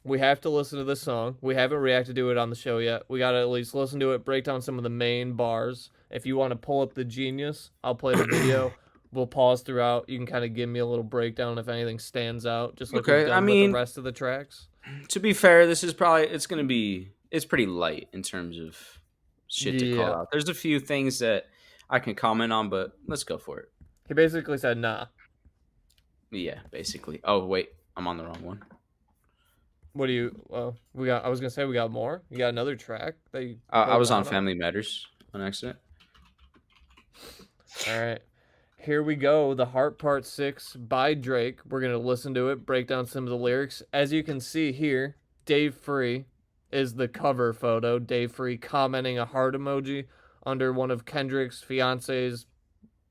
We have to listen to this song. We haven't reacted to it on the show yet. We got to at least listen to it, break down some of the main bars. If you want to pull up the Genius, I'll play the video. We'll pause throughout. You can kind of give me a little breakdown if anything stands out, just like we've Okay, I done with the mean, rest of the tracks. to be fair, this is probably it's pretty light in terms of shit to call Yeah. out. There's a few things that I can comment on, but let's go for it. He basically said, nah. Yeah, basically. Oh wait, I'm on the wrong one. What do you, we got, I was going to say we got more. You got another track that you I played was on down Family Matters on accident. All right. Here we go. The Heart Part 6 by Drake. We're going to listen to it, break down some of the lyrics. As you can see here, Dave Free is the cover photo. Dave Free commenting a heart emoji under one of Kendrick's fiance's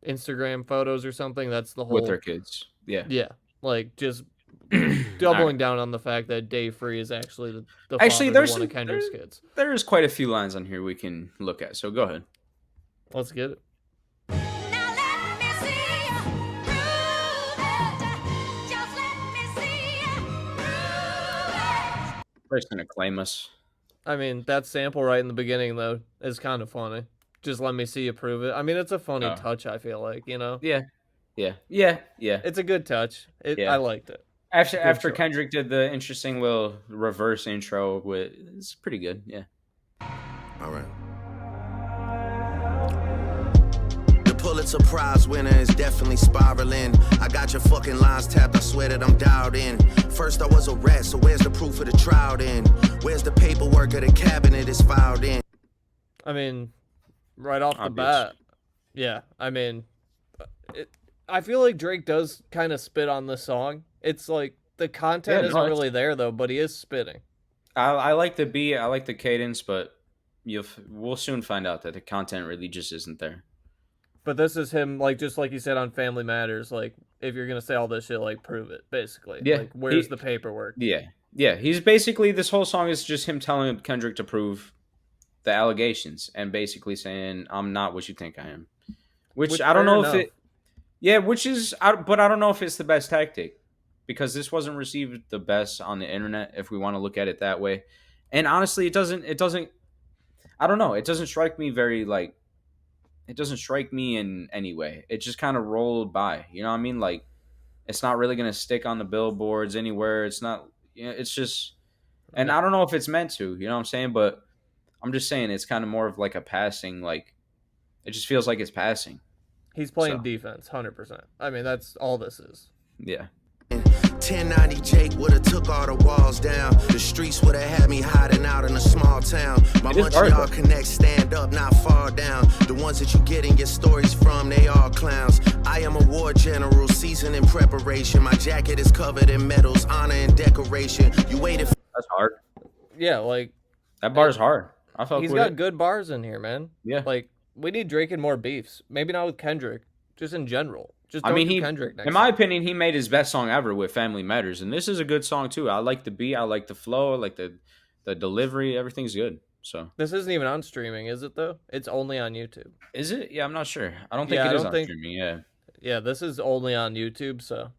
Instagram photos or something. That's the With their whole, kids. Yeah. yeah, like just All doubling right. down on the fact that Dave Free is actually the Actually, father to one of Kendrick's kids. there's quite a few lines on here we can look at. So go ahead. Let's get it. Now let me see you prove it. Just let me see you prove it. First gonna claim us. I mean, that sample right in the beginning, though, is kind of funny. Just let me see you prove it. I mean, it's a funny Oh. touch, I feel like, you know? Yeah. Yeah. It's a good touch. Yeah. I liked it. After choice. Kendrick did the interesting little reverse intro with, it's pretty good. Yeah. All right. The Pulitzer Prize winner is definitely spiraling. I got your fucking lines tapped, I swear that I'm dialed in. First I was a rat, so where's the proof of the trial then? Where's the paperwork of the cabinet is filed in? I mean, right off the Obvious. bat, yeah. I mean, I feel like Drake does kind of spit on this song. It's like the content Yeah, isn't no, really there, though, but he is spitting. I like the beat, I like the cadence, but we'll soon find out that the content really just isn't there. But this is him, like, just like you said on Family Matters, like, if you're going to say all this shit, like, prove it, basically. Yeah, Like, where's the paperwork? Yeah. He's basically, this whole song is just him telling Kendrick to prove the allegations and basically saying, I'm not what you think I am. Which I don't fair know enough. if it. Yeah, but I don't know if it's the best tactic because this wasn't received the best on the internet if we want to look at it that way. And honestly, it doesn't, I don't know. It doesn't strike me it doesn't strike me in any way. It just kind of rolled by. You know what I mean? Like, it's not really going to stick on the billboards anywhere. It's not, it's just, and I don't know if it's meant to, you know what I'm saying? But I'm just saying it's kind of more of like a passing, like, it just feels like it's passing. He's playing So. defense, 100%. I mean, that's all this is. Yeah. 1090 Jake would've took all the walls down. The streets would've had me hiding out in a small town. My It is hard, Montreal though. connect, stand up, not fall down. The ones that you getting your stories from, they all clowns. I am a war general, seasoned in preparation. My jacket is covered in medals, honor and decoration. You waited for That's hard. Yeah, like, That bar's hard. I felt he's with got it. good bars in here, man. Yeah. Like, we need Drake in more beefs. Maybe not with Kendrick, just in general. Just I don't mean, do Kendrick next in my time. opinion, he made his best song ever with Family Matters, and this is a good song too. I like the beat, I like the flow, I like the delivery. Everything's good. So This isn't even on streaming, is it, though? It's only on YouTube. is it? Yeah, I'm not sure. I don't think Yeah, it I is don't on think- streaming. Yeah. Yeah, this is only on YouTube, so.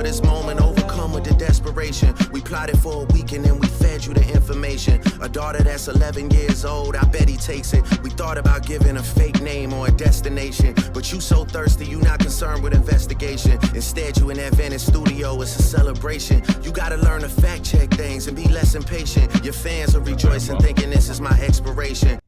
this moment, overcome with the desperation. We plotted for a week and then we fed you the information. A daughter that's 11 years old, I bet he takes it. We thought about giving a fake name or a destination, but you so thirsty, you not concerned with investigation. Instead, you in that Venice studio, it's a celebration. You gotta learn to fact check things and be less impatient. Your fans are rejoicing, thinking this is my expiration.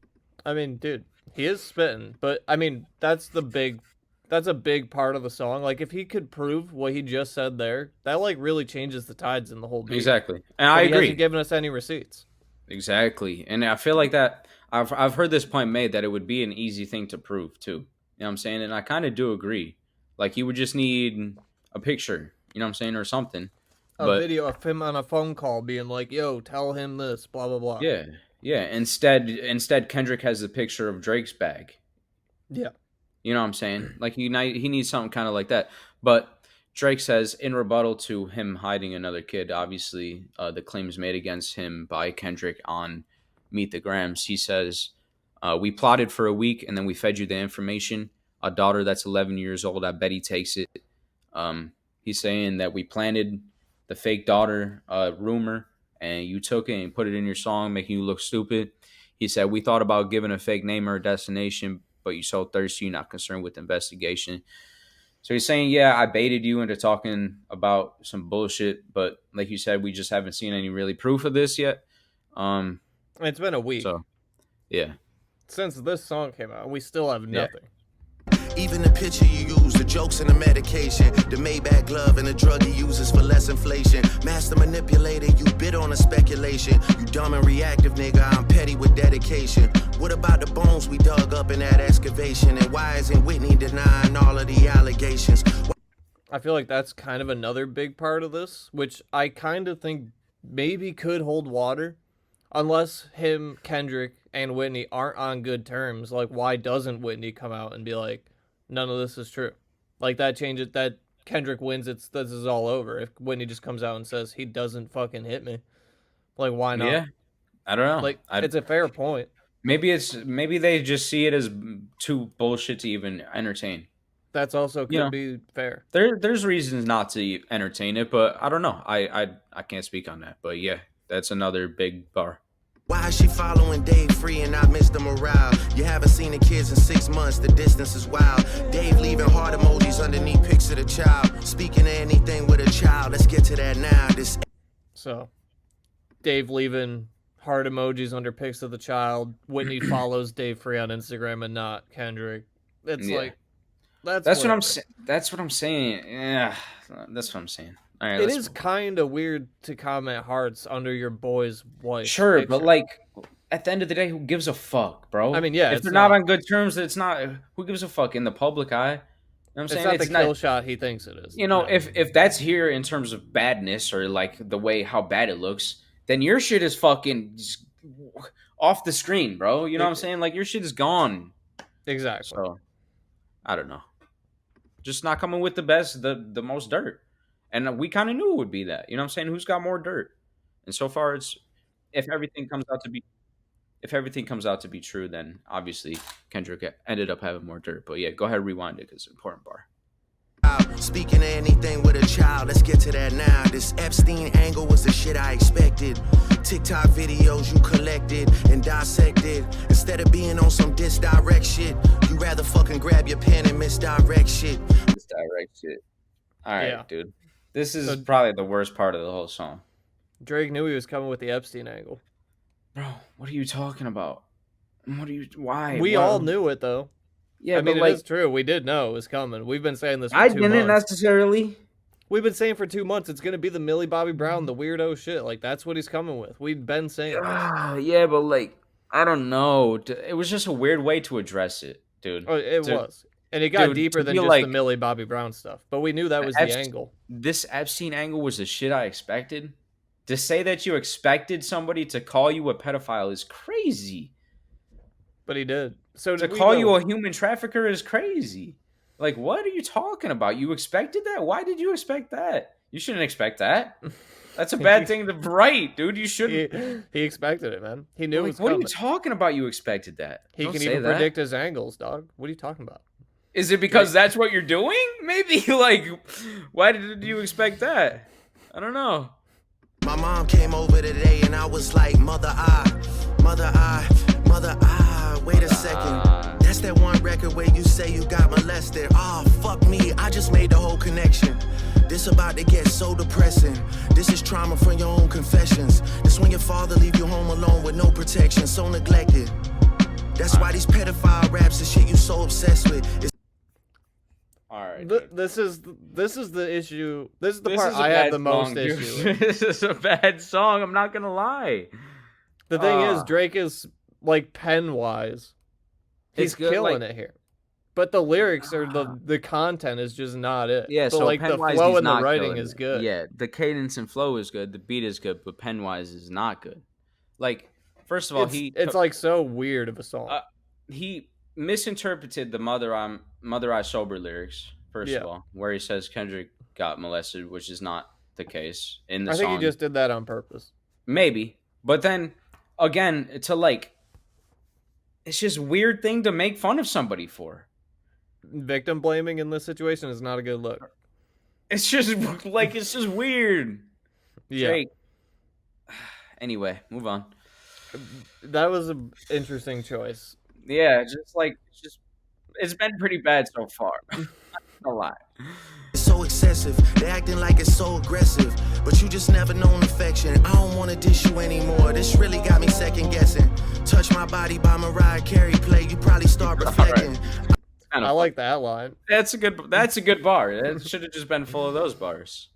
I mean, dude, he is spitting, but I mean, that's a big part of the song. Like, if he could prove what he just said there, that like really changes the tides in the whole beat. Exactly. And But I he agree. hasn't given us any receipts. Exactly. And I feel like that I've heard this point made that it would be an easy thing to prove too. You know what I'm saying? And I kind of do agree. Like, he would just need a picture, you know what I'm saying, or something. A video of him on a phone call being like, "Yo, tell him this," blah blah blah. Yeah. Yeah. Instead Kendrick has the picture of Drake's bag. Yeah. You know what I'm saying? Like, he needs something kind of like that. But Drake says in rebuttal to him hiding another kid, obviously the claims made against him by Kendrick on Meet the Grams, he says, we plotted for a week and then we fed you the information. A daughter that's 11 years old, I bet he takes it. He's saying that we planted the fake daughter rumor and you took it and put it in your song, making you look stupid. He said, we thought about giving a fake name or a destination, but you so thirsty, you're not concerned with investigation. So he's saying, yeah, I baited you into talking about some bullshit, but like you said, we just haven't seen any really proof of this yet. It's been a week So yeah, since this song came out. We still have Yeah. nothing. Even the picture you use, the jokes and the medication, the Maybach glove and the drug he uses for less inflation. Master manipulator, you bid on a speculation. You dumb and reactive, nigga, I'm petty with dedication. What about the bones we dug up in that excavation? And why isn't Whitney denying all of the allegations? I feel like that's kind of another big part of this, which I kind of think maybe could hold water. Unless him, Kendrick, and Whitney aren't on good terms, like, why doesn't Whitney come out and be like, none of this is true? Like, that changes, that Kendrick wins, this is all over. If Whitney just comes out and says he doesn't fucking hit me, like, why not? yeah. I don't know. Like, it's a fair point. Maybe they just see it as too bullshit to even entertain. That's also could You know. be fair. There's reasons not to entertain it, but I don't know. I can't speak on that. But yeah, that's another big bar. Why is she following Dave Free and not Mr. Morale? You haven't seen the kids in 6 months, the distance is wild. Dave leaving heart emojis underneath pics of the child. Speaking of anything with a child, let's get to that now. This So, Dave leaving heart emojis under pics of the child. Whitney follows Dave Free on Instagram and not Kendrick. It's Yeah. like, that's That's what I'm whatever. saying. That's what I'm saying. Yeah, that's what I'm saying. All right, It let's is move on. kind of weird to comment hearts under your boy's wife. Sure, but picture. like at the end of the day, who gives a fuck, bro? I mean, yeah, if it's they're not not- on good terms, it's not. Who gives a fuck in the public eye? You know what I'm it's saying? not the kill shot he thinks it is. You know, No. if that's here in terms of badness or like the way how bad it looks, then your shit is fucking just off the screen, bro. You know what I'm saying? Like your shit is gone. Exactly. So I don't know. Just not coming with the best, the most dirt. And we kind of knew it would be that. You know what I'm saying? Who's got more dirt? And so far it's if everything comes out to be true, then obviously Kendrick ended up having more dirt. But yeah, go ahead, rewind it because it's an important bar. Speaking of anything with a child, let's get to that now. This Epstein angle was the shit I expected. TikTok videos you collected and dissected. Instead of being on some disdirect shit, you rather fucking grab your pen and misdirect shit. This direct shit. All right, Yeah. dude. This is So- probably the worst part of the whole song. Drake knew he was coming with the Epstein angle. Bro, what are you talking about? Why? We What- all knew it, though. Yeah, I mean, but like, it is true. We did know it was coming. We've been saying this for I 2 didn't months. necessarily. We've been saying for 2 months it's going to be the Millie Bobby Brown, the weirdo shit. Like, that's what he's coming with. We've been saying this. Yeah, but like, I don't know. It was just a weird way to address it, dude. Oh, it To- was. And it got dude, deeper to than feel just like- the Millie Bobby Brown stuff. But we knew that was the Epstein- angle. This Epstein angle was the shit I expected. To say that you expected somebody to call you a pedophile is crazy. But he did. So To did we, call though. you a human trafficker is crazy. Like, what are you talking about? You expected that? Why did you expect that? You shouldn't expect that. That's a bad thing to write, dude. You shouldn't. He expected it, man. He knew it Like, was what are coming. you talking about? You expected that? He Don't can say even that. predict his angles, dog. What are you talking about? Is it because that's what you're doing? Maybe. Like, why did you expect that? I don't know. My mom came over today and I was like, mother, wait a second. That's that one record where you say you got molested. Oh, fuck me, I just made the whole connection. This about to get so depressing. This is trauma from your own confessions. This when your father leave you home alone with no protection, so neglected. That's why these pedophile raps and shit you so obsessed with. It's All right. This is the issue. This is the This part is a I have bad the most song, dude. issue with. This is a bad song. I'm not gonna lie. The thing is, Ah. Drake is like pen wise. He's It's good, killing like- it here. But the lyrics or the content is just not it. Yeah, but so like the pen-wise, flow he's and the not writing killing is it. good. Yeah, the cadence and flow is good. The beat is good, but pen-wise is not good. Like, first of all, it's like so weird of a song. he misinterpreted the Mother I Sober lyrics, first Yeah. of all, where he says Kendrick got molested, which is not the case in the I think song. he just did that on purpose. Maybe. But then again, to like it's just weird thing to make fun of somebody for. Victim blaming in this situation is not a good look. It's just like it's just weird. Yeah. Drake, Anyway, move on. That was an interesting choice. Yeah, it's been pretty bad so far. A lot. It's so excessive, they acting like it's so aggressive. But you just never known affection. I don't wanna dish you anymore. This really got me second guessing. Touch My Body by Mariah Carey play, you probably start reflecting. I like that line. That's a good bar. It should have just been full of those bars.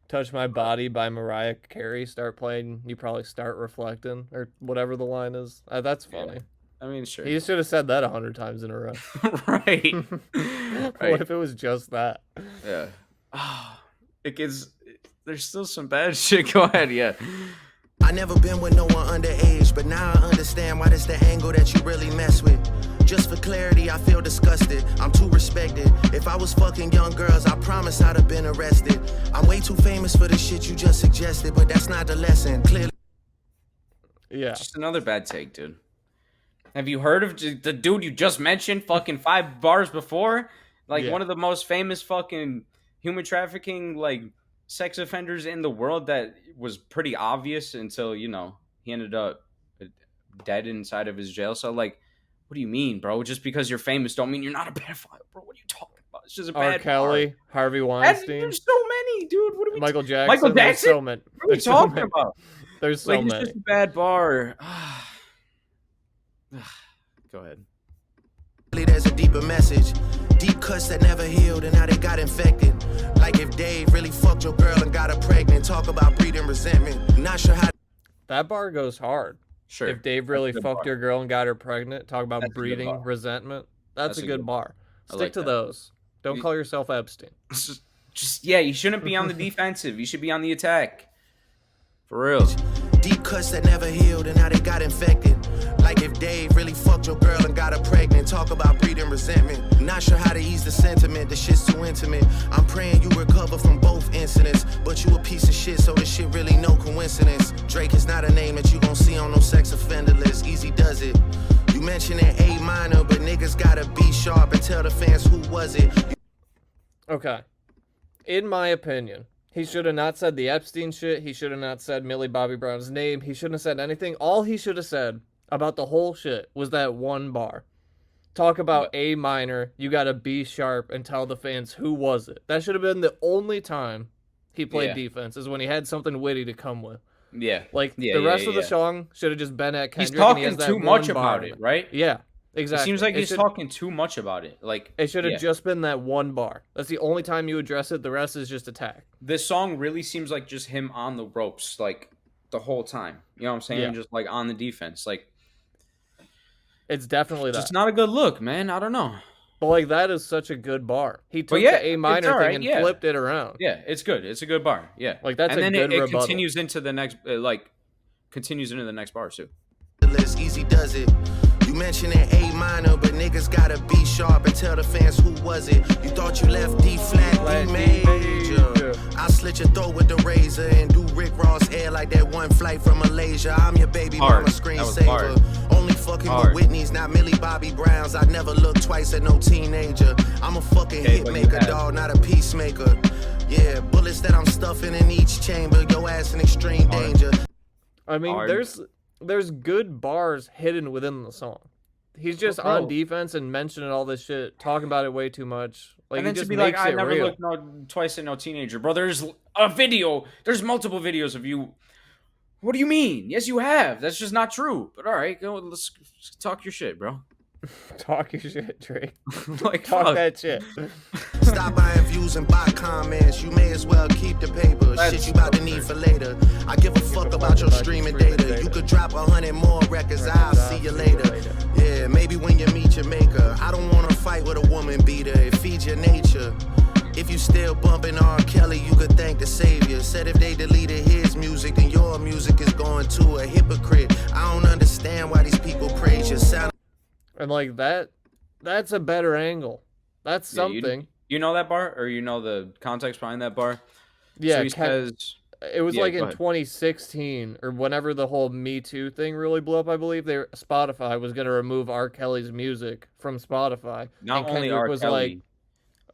Touch My Body by Mariah Carey start playing, you probably start reflecting, or whatever the line is. That's funny. Yeah. I mean, sure. He should have said that 100 times in a row. Right. What if it was just that? Yeah. It gets. There's still some bad shit. Go ahead, yeah. I never been with no one underage, but now I understand why that's the angle that you really mess with. Just for clarity, I feel disgusted. I'm too respected. If I was fucking young girls, I promise I'd have been arrested. I'm way too famous for the shit you just suggested, but that's not the lesson. Clearly. Yeah. Just another bad take, dude. Have you heard of the dude you just mentioned fucking 5 bars before? Like, Yeah. one of the most famous fucking human trafficking, like, sex offenders in the world that was pretty obvious until, you know, he ended up dead inside of his jail cell. Like, what do you mean, bro? Just because you're famous don't mean you're not a pedophile, bro. What are you talking about? It's just a R. bad Kelly, bar. Harvey And Weinstein, there's so many, dude. What are we Michael Jackson. Michael There's Jackson? so many. What are we There's so talking many. about? There's so Like, it's many. just a bad bar. Go ahead. There's a deeper message. Deep cuts that never healed and now they got infected. Like if Dave really fucked your girl and got her pregnant. Talk about breeding resentment. Not sure how. That bar goes hard. Sure. If Dave really That's a good fucked bar. your girl and got her pregnant, talk about That's a good breeding bar. resentment. That's a good bar. I Stick like to that. those. Don't You- call yourself Epstein. Just yeah, you shouldn't be on the defensive. You should be on the attack. For real. Deep cuts that never healed and now they got infected. Like if Dave really fucked your girl and got her pregnant. Talk about breeding resentment. Not sure how to ease the sentiment. The shit's too intimate. I'm praying you recover from both incidents. But you a piece of shit, so this shit really no coincidence. Drake is not a name that you gon' see on no sex offender list. Easy does it. You mentioned an A minor, but niggas gotta be sharp and tell the fans who was it. Okay. In my opinion, he should have not said the Epstein shit. He should have not said Millie Bobby Brown's name. He shouldn't have said anything. All he should have said about the whole shit was that one bar. Talk about A minor, you gotta be sharp and tell the fans who was it. That should have been the only time he played Yeah. defense, is when he had something witty to come with. Yeah. Like, Yeah, the rest of the yeah. song should have just been at He's Kendrick. And he talking has that too one much bar about in it, right? Yeah, It exactly. seems like It he's should- talking too much about it. Like, It should have yeah. just been that one bar. That's the only time you address it. The rest is just attack. This song really seems like just him on the ropes, like, the whole time. You know what I'm saying? Yeah. Just, like, on the defense. Like, It's definitely that. just not a good look, man. I don't know. But like, that is such a good bar. He took yeah, the A it's minor alright, thing and yeah. flipped it around. Yeah, it's good. It's a good bar. Yeah. Like, that's and a then good it rebuttal. continues into the next, continues into the next bar, too. The list easy does it. You mentioned an A minor, but niggas gotta be sharp and tell the fans who was it. You thought you left D flat, D major. I'll slit your throat with the razor and do Rick Ross hair like that one flight from Malaysia. I'm your baby Hard. mama That was hard. screensaver. Only fucking Hard. with Whitney's, not Millie Bobby Brown's. I never look twice at no teenager. I'm a fucking Okay, hit but you maker, have. dog, not a peacemaker. Yeah, bullets that I'm stuffing in each chamber. Your ass in extreme Hard. danger. I mean, Hard. there's good bars hidden within the song. He's just Bro. on defense and mentioning all this shit, talking about it way too much. Like, And he then to just be like, makes I it never real. looked twice at no teenager. Bro, there's a video. There's multiple videos of you. What do you mean? Yes, you have. That's just not true. But all right, go. Let's talk your shit, bro. Talk your shit, Drake. Like, Talk fuck. that shit. Stop buying views and buy comments. You may as well keep the paper. Shit you about to need for later. I give a fuck about your streaming data. You could drop 100 more records. I'll see you later. Yeah, maybe when you meet your maker. I don't wanna fight with a woman beater. It feeds your nature. If you still bumping R. Kelly, you could thank the savior. Said if they deleted his music, then your music is going to a hypocrite. I don't understand why these people praise you. Sound And like that's a better angle. That's Yeah, something. You know that bar, or you know the context behind that bar? Yeah, So he Ken- says, it was Yeah, like go in ahead. 2016 or whenever the whole Me Too thing really blew up. I believe Spotify was gonna remove R. Kelly's music from Spotify. not and only Kendrick R. was Kelly, like,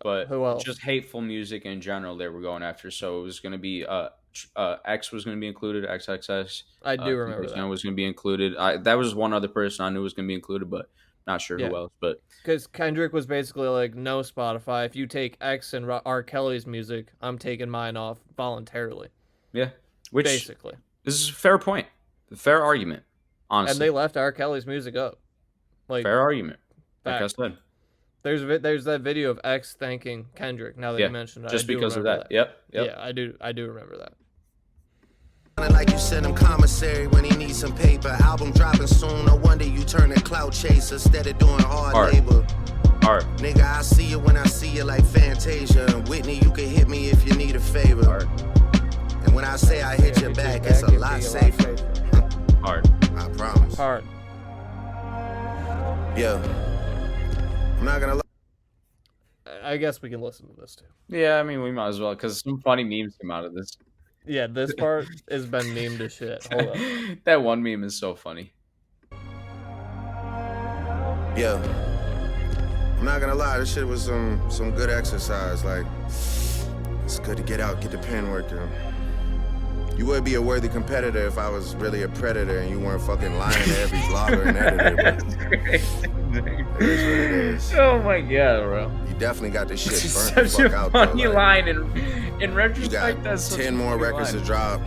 but Who else? just hateful music in general they were going after. So it was going to be X was going to be included, XXX. I do remember that. was going to be included. That was one other person I knew was going to be included, but not sure Yeah. who else. But Because Kendrick was basically like, no Spotify. If you take X and R. Kelly's music, I'm taking mine off voluntarily. yeah, which Basically. this is a fair point, a fair argument, honestly. And they left R. Kelly's music up. Like, Fair argument. Like I fact. said, There's that video of X thanking Kendrick. Now that Yeah, you mentioned it, just I do because of remember that. Yep. Yeah, I do remember that. Like you send him commissary when he needs some paper. Album dropping soon, no wonder you turn a clout chaser instead of doing hard Art. labor. Art. Nigga, I see you when I see you like Fantasia. Whitney, you can hit me if you need a favor. Art. And when I say I hit your back, it's a lot safer. Art. I promise. Hard. Yeah. I'm not gonna lie. I guess we can listen to this too. Yeah, I mean, we might as well, because some funny memes came out of this. Yeah, this part has been memed to shit. Hold up. That one meme is so funny. Yeah. I'm not gonna lie, this shit was some good exercise. Like, it's good to get out, get the pen working. You would be a worthy competitor if I was really a predator and you weren't fucking lying to every vlogger and editor. But it is what it is. Oh my god, bro. You definitely got this shit It's burnt the such fuck a out funny though. Like, line. In you retrospect, got that's such 10 a more funny records line. to drop.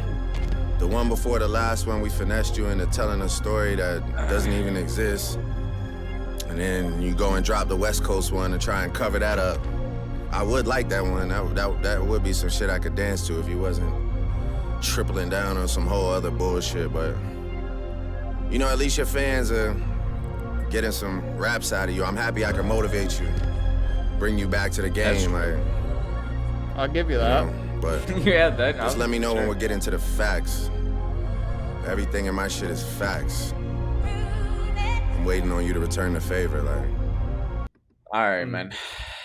The one before the last one, we finessed you into telling a story that doesn't even exist. And then you go and drop the West Coast one and try and cover that up. I would like that one. That would be some shit I could dance to if you wasn't tripling down on some whole other bullshit. But, you know, at least your fans are getting some raps out of you. I'm happy I can motivate you, bring you back to the game. Like, I'll give you you that. know, but Yeah, that. just let me know when we get into the facts. Everything in my shit is facts. I'm waiting on you to return the favor. Like, All right, man.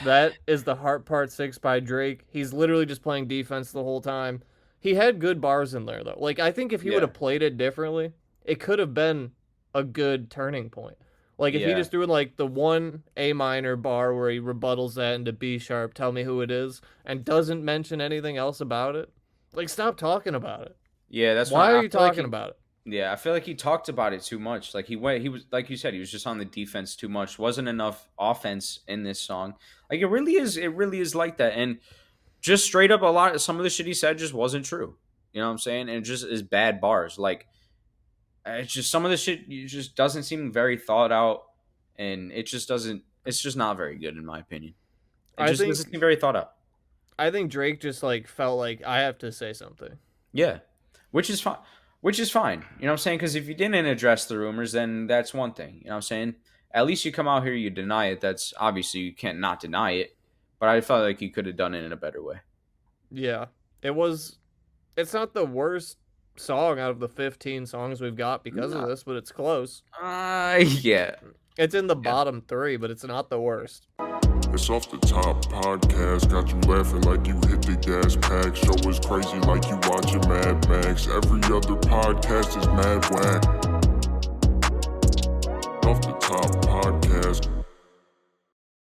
That is the Heart Part 6 by Drake. He's literally just playing defense the whole time. He had good bars in there, though. Like, I think if he Yeah. would have played it differently, it could have been a good turning point. Like, if he Yeah. just threw in, like, the one A minor bar where he rebuttals that into B sharp, tell me who it is, and doesn't mention anything else about it. Like, stop talking about it. Yeah, that's Why what are I you feel like talking about it? Yeah, I feel like he talked about it too much. Like he was like you said, he was just on the defense too much. Wasn't enough offense in this song. Like it really is like that. And just straight up some of the shit he said just wasn't true. You know what I'm saying? And it just is bad bars. Like it's just some of the shit just doesn't seem very thought out, and it's just not very good in my opinion. It I just think- doesn't seem very thought out. I think Drake just, like, felt like, I have to say something. Yeah. Which is fine. You know what I'm saying? Because if you didn't address the rumors, then that's one thing. You know what I'm saying? At least you come out here, you deny it. That's obviously you can't not deny it. But I felt like you could have done it in a better way. Yeah. It's not the worst song out of the 15 songs we've got because of this, but it's close. Yeah. It's in the bottom 3, but it's not the worst. It's Off the Top podcast, got you laughing like you hit the gas pack. Show is crazy like you watching Mad Max. Every other podcast is mad whack. Off the Top